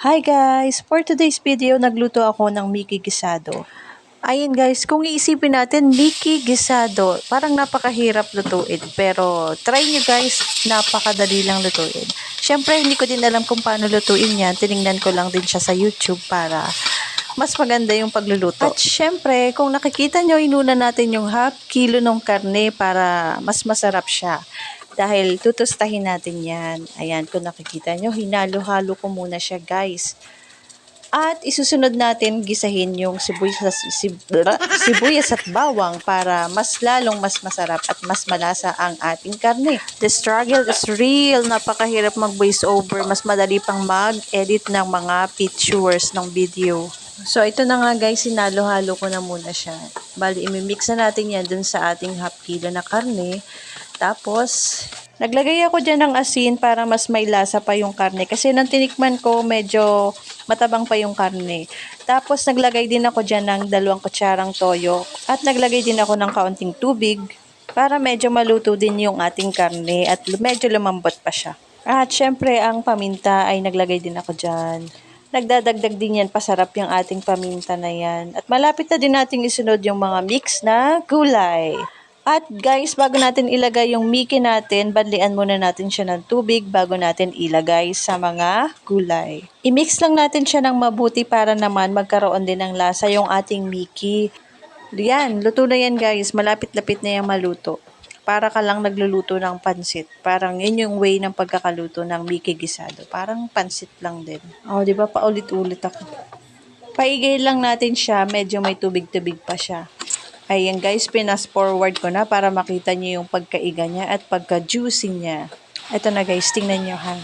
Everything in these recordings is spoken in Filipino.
Hi guys! For today's video, nagluto ako ng Mickey Gisado. Ayun guys, kung iisipin natin, Mickey Gisado, parang napakahirap lutuin. Pero try nyo guys, napakadali lang lutuin. Siyempre, hindi ko din alam kung paano lutuin yan. Tinignan ko lang din siya sa YouTube para mas maganda yung pagluluto. At syempre, kung nakikita nyo, inuna natin yung half kilo ng karne para mas masarap siya. Dahil tutustahin natin yan. Ayan, kung nakikita nyo, hinalo-halo ko muna siya guys. At isusunod natin gisahin yung sibuyas at bawang para mas lalong mas masarap at mas malasa ang ating karne. The struggle is real. Napakahirap mag-voice over. Mas madali pang mag-edit ng mga pictures ng video. So, ito na nga guys, sinalo-halo ko na muna siya. Bali, imimix na natin yan dun sa ating half kilo na karne. Tapos, naglagay ako dyan ng asin para mas may lasa pa yung karne. Kasi nang tinikman ko, medyo matabang pa yung karne. Tapos, naglagay din ako dyan ng 2 kutsarang toyo. At naglagay din ako ng kaunting tubig para medyo maluto din yung ating karne at medyo lumambot pa siya. At syempre, ang paminta ay naglagay din ako dyan. Nagdadagdag din yan, pasarap yung ating paminta na yan. At malapit na din nating isunod yung mga mix na gulay. At guys, bago natin ilagay yung Mickey natin, banlian muna natin siya ng tubig bago natin ilagay sa mga gulay. I-mix lang natin siya ng mabuti para naman magkaroon din ng lasa yung ating Mickey. Yan, luto na yan guys. Malapit-lapit na yung maluto. Para ka lang nagluluto ng pansit. Parang yun yung way ng pagkakaluto ng Mickey Gisado. Parang pansit lang din. Oh, di ba? Paulit-ulit ako. Paigay lang natin siya. Medyo may tubig-tubig pa siya. Ayan guys, pinas forward ko na para makita niyo yung pagkaiga niya at pagka-juicy niya. Ito na guys, tingnan niyo ha.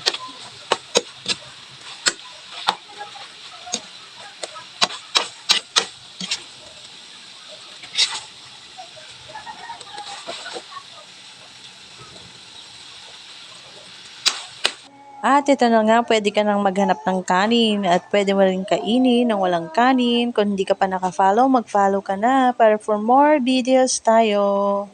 At ito na nga, pwede ka nang maghanap ng kanin at pwede mo rin kainin ng walang kanin. Kung hindi ka pa nakafollow, mag-follow ka na para for more videos tayo.